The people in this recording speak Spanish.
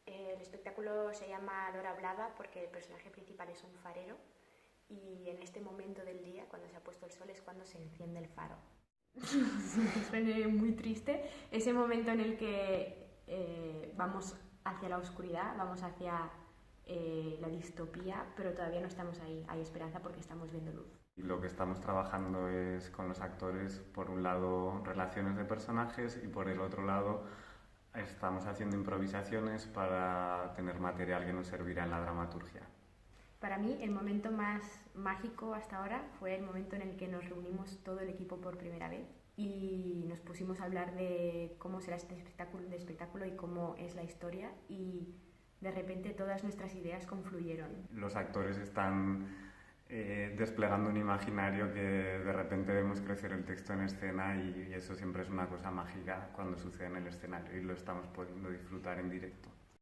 El espectáculo se llama Lora Blava porque el personaje principal es un farero y en este momento del día, cuando se ha puesto el sol, es cuando se enciende el faro. Suena muy triste. Ese momento en el que vamos hacia la oscuridad, vamos hacia la distopía, pero todavía no estamos ahí. Hay esperanza porque estamos viendo luz. Y lo que estamos trabajando es con los actores, por un lado, relaciones de personajes y por el otro lado, estamos haciendo improvisaciones para tener material que nos servirá en la dramaturgia. Para mí, el momento más mágico hasta ahora fue el momento en el que nos reunimos todo el equipo por primera vez y nos pusimos a hablar de cómo será este espectáculo y cómo es la historia, y de repente todas nuestras ideas confluyeron. Los actores están desplegando un imaginario que de repente vemos crecer el texto en escena y eso siempre es una cosa mágica cuando sucede en el escenario y lo estamos pudiendo disfrutar en directo.